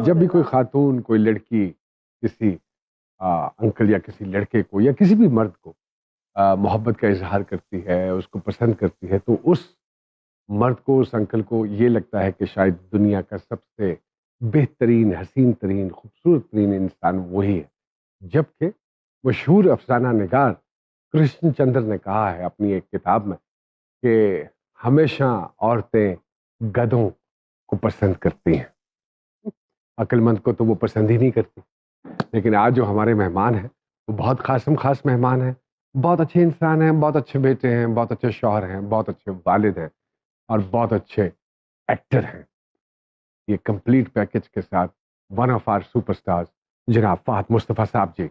जब भी कोई खातून, कोई लड़की किसी अंकल या किसी लड़के को या किसी भी मर्द को मोहब्बत का इजहार करती है, उसको पसंद करती है, तो उस मर्द को, उस अंकल को ये लगता है कि शायद दुनिया का सबसे बेहतरीन, हसीन तरीन, खूबसूरत तरीन इंसान वही है। जबकि मशहूर अफसाना निगार कृष्णचंद्र ने कहा है अपनी एक किताब में कि हमेशा औरतें गधों को पसंद करती हैं, अक्लमंद को तो वो पसंद ही नहीं करती। लेकिन आज जो हमारे मेहमान हैं वो बहुत खासम खास मेहमान हैं, बहुत अच्छे इंसान हैं, बहुत अच्छे बेटे हैं, बहुत अच्छे शौहर हैं, बहुत अच्छे वालिद हैं और बहुत अच्छे एक्टर हैं। ये कंप्लीट पैकेज के साथ वन ऑफ आवर सुपरस्टार्स जनाब फहद मुस्तफा साहब जी।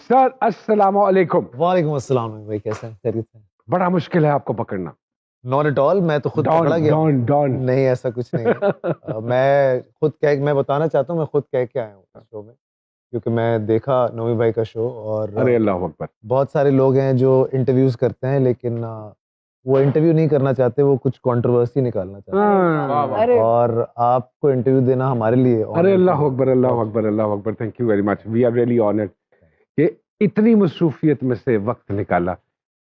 सर अस्सलाम वालेकुम। वालेकुम अस्सलाम भाई, कैसे हैं? खैरियत है? बड़ा मुश्किल है आपको पकड़ना। नॉट एट ऑल, मैं तो खुद पकड़ा गया। डॉन नहीं, ऐसा कुछ नहीं है। मैं बताना चाहता हूँ, मैं खुद कह के आया हूँ इस शो में, क्योंकि मैं देखा नवी भाई का शो और अरे अल्लाह अकबर। बहुत सारे लोग हैं जो इंटरव्यूज करते हैं लेकिन वो इंटरव्यू नहीं करना चाहते, वो कुछ कंट्रोवर्सी निकालना चाहते हैं। और आपको इंटरव्यू देना हमारे लिए अरे अल्लाह अकबर, अल्लाह अकबर, अल्लाह अकबर। Thank you very much, we are really honoured कि इतनी मसरूफियत में से वक्त निकाला।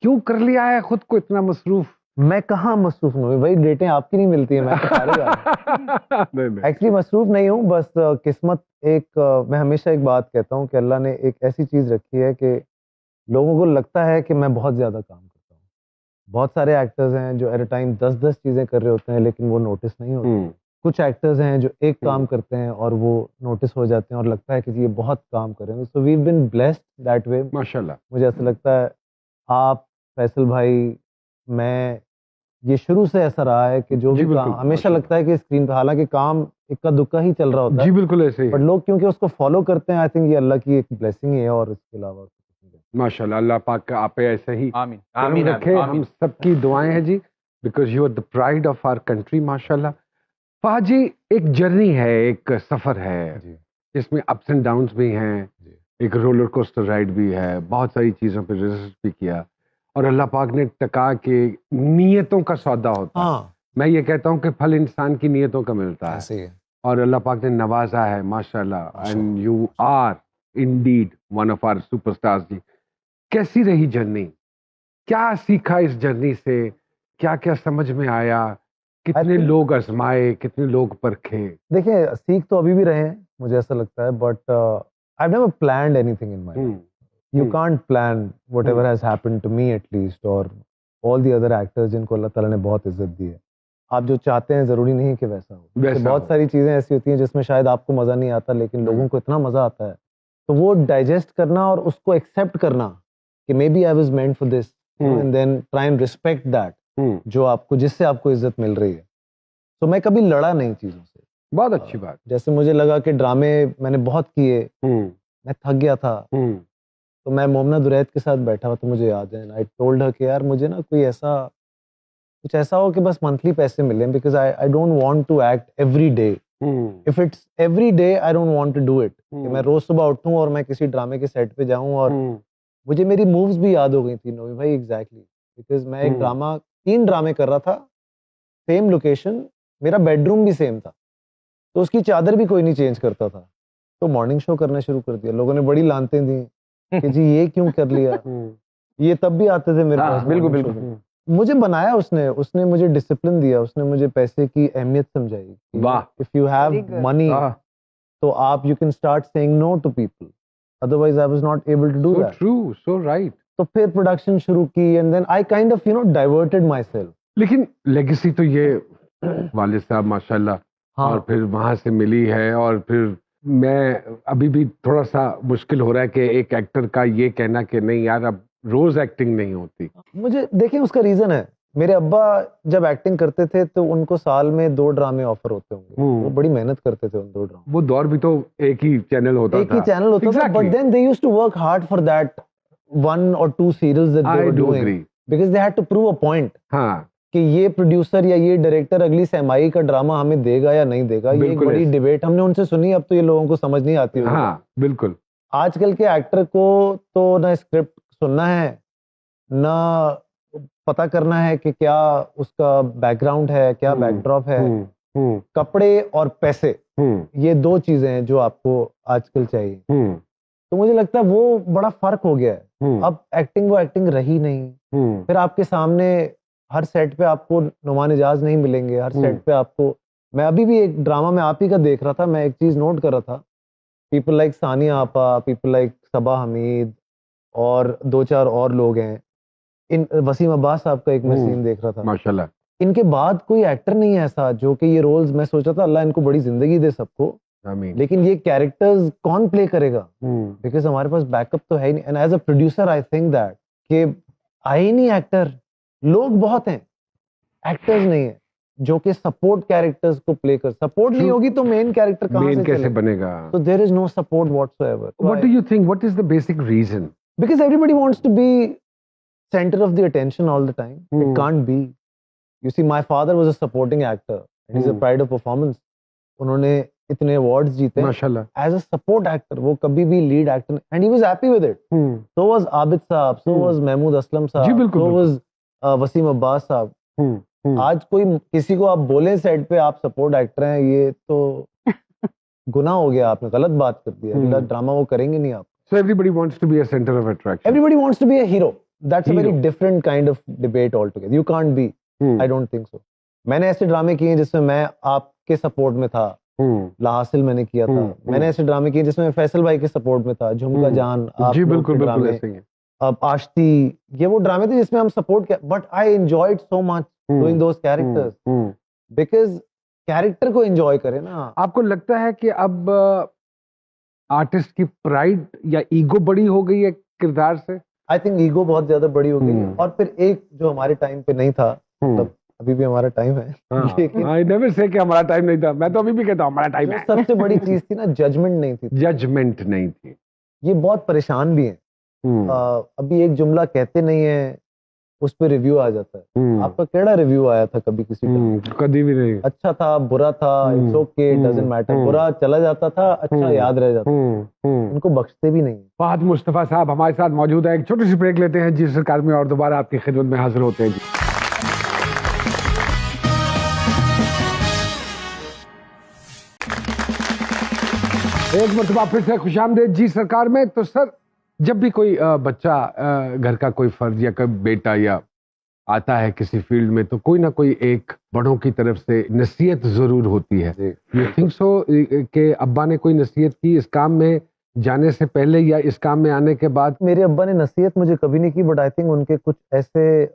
क्यों कर लिया है खुद को इतना मसरूफ? मैं कहाँ मसरूफ हूँ भाई, डेटें आपकी नहीं मिलती है, मैं तो सारे एक्चुअली मसरूफ नहीं हूँ, बस किस्मत मैं हमेशा एक बात कहता हूँ कि अल्लाह ने एक ऐसी चीज रखी है कि लोगों को लगता है कि मैं बहुत ज्यादा काम करता हूँ। बहुत सारे एक्टर्स हैं जो एट अ टाइम 10-10 चीजें कर रहे होते हैं लेकिन वो नोटिस नहीं होते। कुछ एक्टर्स हैं जो एक काम करते हैं और वो नोटिस हो जाते हैं और लगता है कि ये बहुत काम कर रहे हैं। So we have been blessed that way माशाल्लाह। मुझे ऐसा लगता है आप, फैसल भाई, मैं, ये शुरू से ऐसा रहा है कि जो भी काम हमेशा लगता है कि स्क्रीन पे, हालांकि काम इक्का दुक्का ही चल रहा होता है। जी बिल्कुल ऐसे ही। बट लोग क्योंकि उसको फॉलो करते हैं, आई थिंक ये अल्लाह की एक ब्लेसिंग है और इसके अलावा माशाल्लाह। अल्लाह पाक आप पे ऐसे ही आमीन आमीन रखे। हम सबकी दुआएं हैं जी, because you are the pride of our country. माशाल्लाह। फहद जी, एक जर्नी है, एक सफर है जिसमें अप्स एंड डाउन्स भी हैं, एक रोलर कोस्टर राइड भी है, बहुत सारी चीजों पे रिसर्च भी किया और अल्लाह पाक ने टका के नियतों का सौदा होता है। मैं ये कहता हूँ कि फल इंसान की नियतों का मिलता है और अल्लाह पाक ने नवाजा है माशाल्लाह। And you are indeed one of our superstars जी। कैसी रही जर्नी? क्या सीखा इस जर्नी से? क्या क्या समझ में आया? कितने लोग आजमाए, कितने लोग परखे? देखिए, सीख तो अभी भी रहे हैं, मुझे ऐसा लगता है, but I have never planned anything in my life. You can't plan whatever has happened to me at least, और all the other actors जिनको अल्लाह ताला ने बहुत इज्जत दी है। आप जो चाहते हैं जरूरी नहीं कि वैसा हो। तो बहुत सारी चीजें ऐसी होती हैं जिसमें शायद आपको मजा नहीं आता लेकिन लोगों को इतना मजा आता है, तो वो डाइजेस्ट करना और उसको एक्सेप्ट करना कि may be I was meant for this and then try and respect that जो आपको, जिससे आपको इज्जत मिल रही है। तो मैं कभी लड़ा नहीं चीजों से। बहुत अच्छी बात। जैसे मुझे लगा कि ड्रामे मैंने बहुत किए, मैं थक गया था, तो मैं मोमना दुरैत के साथ बैठा हुआ, तो मुझे याद है, आई टोल्ड हर कि यार मुझे ना कुछ ऐसा हो कि बस मंथली पैसे मिले, because I don't want to act every day. If it's every day I don't want to do it, कि मैं रोज सुबह उठूं और मैं किसी ड्रामे के सेट पे जाऊं और मुझे मेरी मूव्स भी याद हो गई थी नवी भाई, एग्जैक्टली, बिकॉज मैं एक 3 ड्रामे कर रहा था, सेम लोकेशन, मेरा बेडरूम भी सेम था, तो उसकी चादर भी कोई नहीं चेंज करता था। तो मॉर्निंग शो करना शुरू कर दिया, लोगों ने बड़ी लानतें दी कि जी ये क्यों कर लिया। ये तब भी आते थे मेरे पास। बिल्कुल बिल्कुल। मुझे बनाया उसने मुझे डिसिप्लिन दिया, उसने मुझे पैसे की अहमियत समझाई। वाह। इफ यू हैव मनी तो आप you can start saying no to people, otherwise I was not able to do that. So true, so right. तो फिर प्रोडक्शन शुरू की and then I kind of diverted myself. लेकिन legacy तो ये वालिद साहब माशाल्लाह, और फिर वहां से मिली है। और फिर मैं अभी भी थोड़ा सा मुश्किल हो रहा है कि एक एक्टर का ये कहना कि नहीं यार अब रोज एक्टिंग नहीं होती। मुझे देखिए उसका रीजन है, मेरे अब्बा जब एक्टिंग करते थे तो उनको साल में 2 ड्रामे ऑफर होते होंगे, वो बड़ी मेहनत करते थे उन 2 ड्रामे। वो दौर भी तो एक ही चैनल होता था। एक ही चैनल होता था, but then they used to work hard for that 1 or 2 serials that they were doing, because they had to prove a point. कि ये प्रोड्यूसर या ये डायरेक्टर अगली सेमाई का ड्रामा हमें देगा या नहीं देगा, ये एक बिल्कुल बड़ी ऐसे। डिबेट हमने उनसे सुनी, अब तो ये लोगों को समझ नहीं आती होगी। हाँ बिल्कुल। आजकल के एक्टर को तो ना स्क्रिप्ट सुनना है, ना पता करना है कि क्या उसका बैकग्राउंड है, क्या बैकड्रॉप है। कपड़े और पैसे, ये दो चीजें हैं जो आपको आजकल चाहिए। तो मुझे लगता है वो बड़ा फर्क हो गया है। अब एक्टिंग वो एक्टिंग रही नहीं। फिर आपके सामने हर सेट पे आपको नुमान इजाज नहीं मिलेंगे, हर सेट पे आपको। मैं अभी भी एक ड्रामा में आप ही का देख रहा था, मैं एक चीज नोट कर रहा था, पीपल लाइक सानिया आपा, पीपल लाइक सबा हमीद और दो चार और लोग हैं। इन वसीम अब्बास साहब का एक मैं सीन देख रहा था, माशाल्लाह। इनके बाद कोई एक्टर नहीं है ऐसा जो कि ये रोल्स, मैं सोचा था अल्लाह इनको बड़ी जिंदगी दे सबको, आमीन। लेकिन ये कैरेक्टर्स कौन प्ले करेगा? बिकॉज हमारे पास बैकअप तो है ही नहीं। And as a producer I think that कि आए ही नहीं एक्टर, लोग बहुत हैं, एक्टर्स नहीं है जो कि सपोर्ट कैरेक्टर्स को प्ले कर। सपोर्ट नहीं होगी तो मेन कैरेक्टर कहां मेन से कैसे चलेगा? बनेगा? So there is no support whatsoever. What do you think? What is the basic reason? Because everybody wants to be center of the attention all the time. It can't be. You see, my father was a supporting actor and he's a pride of performance. उन्होंने इतने awards जीते माशाल्लाह। as a support actor, वो कभी भी lead actor, and he was happy with it. So was Abid साहब, so was Mahmood Aslam जी साहब, बिल्कुल, so was वसीम अब्बास साहब। आज कोई किसी को आप बोले सेट पे आप सपोर्ट एक्टर हैं, ये तो गुनाह हो गया, आपने गलत बात कर दी। अगला ड्रामा वो करेंगे नहीं आप। So everybody wants to be a center of attraction. Everybody wants to be a hero. That's a very Hero. different kind of debate altogether. You can't be. I don't think so. मैंने ऐसे ड्रामे किए जिसमें मैं आपके support में था, लाहासिल मैंने किया था। मैंने ऐसे ड्रामे किए जिसमें मैं फैसल भाई के सपोर्ट में था, झुमका जान, आप जी लोग बिल्कुल के बिल्कुल ड्रामे, ऐसे ही है। अब आश्ती, ये वो ड्रामे थे जिसमें हम सपोर्ट किया। But I enjoyed so much doing those characters, because character को एंजॉय करें ना। आपको लगता है कि अब आर्टिस्ट की प्राइड या ईगो बड़ी हो गई है किरदार से? आई थिंक ईगो बहुत ज्यादा बड़ी हो गई है। और फिर एक जो हमारे टाइम पे नहीं था, मतलब अभी भी हमारा टाइम है, लेकिन आई नेवर से कि हमारा टाइम नहीं था, मैं तो अभी भी कहता हूँ हमारा टाइम है। सबसे बड़ी चीज थी ना, जजमेंट नहीं थी। जजमेंट नहीं थी। ये बहुत परेशान भी है। अभी एक जुमला कहते नहीं है, उस पर रिव्यू आ जाता है। आपका केड़ा रिव्यू आया था कभी किसी का? कभी भी नहीं। अच्छा था, बुरा था, इट्स ओके, डजंट मैटर। बुरा चला जाता था, अच्छा याद रह जाता था। उनको बख्शते भी नहीं। फहद मुस्तफा साहब हमारे साथ मौजूद है। एक छोटी सी ब्रेक लेते हैं जी सरकार में और दोबारा आपकी खिदमत में हाजिर होते हैं जी। एक मरतबा फिर से खुशामदीद जी सरकार में। तो सर, जब भी कोई बच्चा घर का कोई फर्ज या कोई बेटा या आता है किसी फील्ड में, तो कोई ना कोई एक बड़ों की तरफ से नसीहत जरूर होती है। यू थिंक सो कि अब्बा ने कोई नसीहत की इस काम में जाने से पहले या इस काम में आने के बाद? मेरे अब्बा ने नसीहत मुझे कभी नहीं की, बट आई थिंक उनके कुछ ऐसे